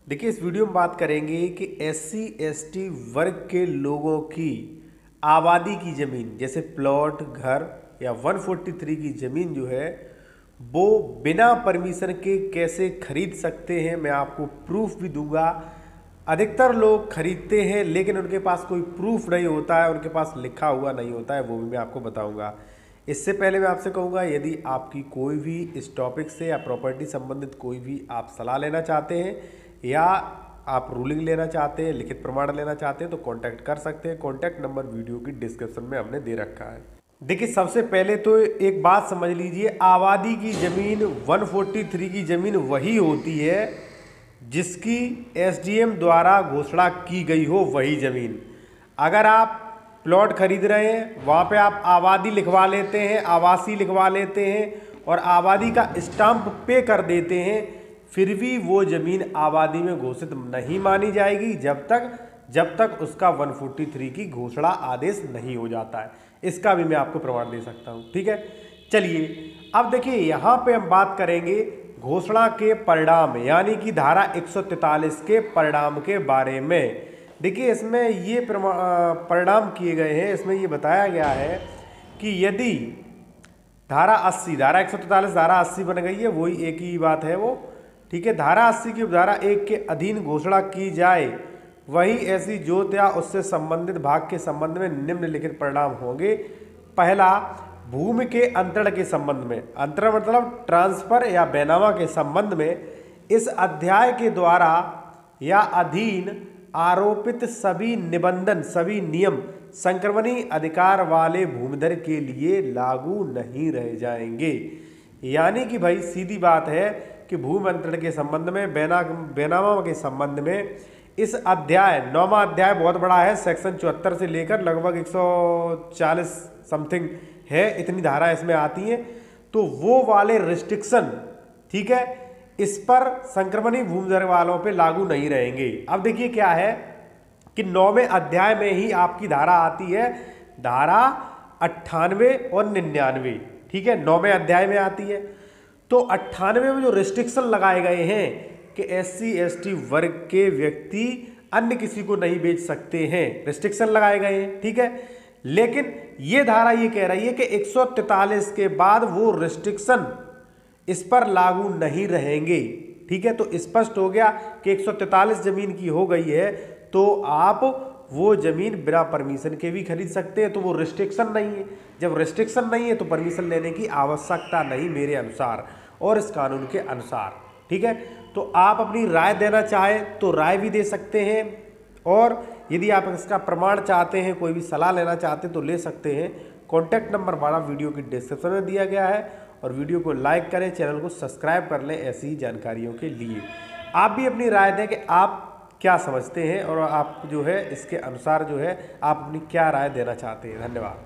देखिए, इस वीडियो में बात करेंगे कि एससी एसटी वर्ग के लोगों की आबादी की ज़मीन जैसे प्लॉट, घर या 143 की ज़मीन जो है वो बिना परमिशन के कैसे खरीद सकते हैं। मैं आपको प्रूफ भी दूंगा। अधिकतर लोग खरीदते हैं लेकिन उनके पास कोई प्रूफ नहीं होता है, उनके पास लिखा हुआ नहीं होता है, वो भी मैं आपको बताऊंगा। इससे पहले मैं आपसे कहूँगा, यदि आपकी कोई भी इस टॉपिक से या प्रॉपर्टी संबंधित कोई भी आप सलाह लेना चाहते हैं या आप रूलिंग लेना चाहते हैं, लिखित प्रमाण लेना चाहते हैं तो कांटेक्ट कर सकते हैं। कांटेक्ट नंबर वीडियो की डिस्क्रिप्शन में हमने दे रखा है। देखिए, सबसे पहले तो एक बात समझ लीजिए, आबादी की ज़मीन 143 की ज़मीन वही होती है जिसकी एसडीएम द्वारा घोषणा की गई हो, वही ज़मीन। अगर आप प्लॉट खरीद रहे हैं, वहाँ पे आप आबादी लिखवा लेते हैं, आवासी लिखवा लेते हैं और आबादी का स्टाम्प पे कर देते हैं, फिर भी वो ज़मीन आबादी में घोषित नहीं मानी जाएगी जब तक उसका 143 की घोषणा आदेश नहीं हो जाता है। इसका भी मैं आपको प्रमाण दे सकता हूँ। ठीक है, चलिए अब देखिए, यहाँ पे हम बात करेंगे घोषणा के परिणाम यानी कि धारा 143 के परिणाम के बारे में। देखिए, इसमें ये परिणाम किए गए हैं। इसमें ये बताया गया है कि यदि धारा 80, धारा 143 धारा 80 बन गई है, वही एक ही बात है वो। ठीक है, धारा 80 की धारा 1 के अधीन घोषणा की जाए, वही ऐसी जोत या उससे संबंधित भाग के संबंध में निम्नलिखित परिणाम होंगे। पहला, भूमि के अंतरण के संबंध में, अंतरण मतलब ट्रांसफर या बैनामा के संबंध में इस अध्याय के द्वारा या अधीन आरोपित सभी निबंधन, सभी नियम संक्रमणी अधिकार वाले भूमिधर के लिए लागू नहीं रह जाएंगे। यानी कि भाई सीधी बात है कि भूमि अंतरण के संबंध में, बैनामा के संबंध में इस अध्याय, 9वां अध्याय बहुत बड़ा है, सेक्शन 74 से लेकर लगभग 140 समथिंग है, इतनी धारा इसमें आती हैं। तो वो वाले रिस्ट्रिक्शन, ठीक है, इस पर संक्रमणी भूमिधर वालों पे लागू नहीं रहेंगे। अब देखिए क्या है कि 9वें अध्याय में ही आपकी धारा आती है, धारा 98 और 99। ठीक है, 9वें अध्याय में आती है। तो 98 में जो रिस्ट्रिक्शन लगाए गए हैं कि एससी एसटी वर्ग के व्यक्ति अन्य किसी को नहीं बेच सकते हैं, रिस्ट्रिक्शन लगाए गए हैं। ठीक है, लेकिन ये धारा ये कह रही है कि 143 के बाद वो रिस्ट्रिक्शन इस पर लागू नहीं रहेंगे। ठीक है, तो स्पष्ट हो गया कि 143 जमीन की हो गई है तो आप वो जमीन बिना परमिशन के भी खरीद सकते हैं, तो वो रिस्ट्रिक्शन नहीं है। जब रिस्ट्रिक्शन नहीं है तो परमिशन लेने की आवश्यकता नहीं मेरे अनुसार और इस कानून के अनुसार। ठीक है, तो आप अपनी राय देना चाहें तो राय भी दे सकते हैं, और यदि आप इसका प्रमाण चाहते हैं, कोई भी सलाह लेना चाहते हैं तो ले सकते हैं। कॉन्टैक्ट नंबर हमारा वीडियो की डिस्क्रिप्शन में दिया गया है, और वीडियो को लाइक करें, चैनल को सब्सक्राइब कर लें ऐसी ही जानकारियों के लिए। आप भी अपनी राय दें कि आप क्या समझते हैं और आप जो है इसके अनुसार जो है आप अपनी क्या राय देना चाहते हैं। धन्यवाद।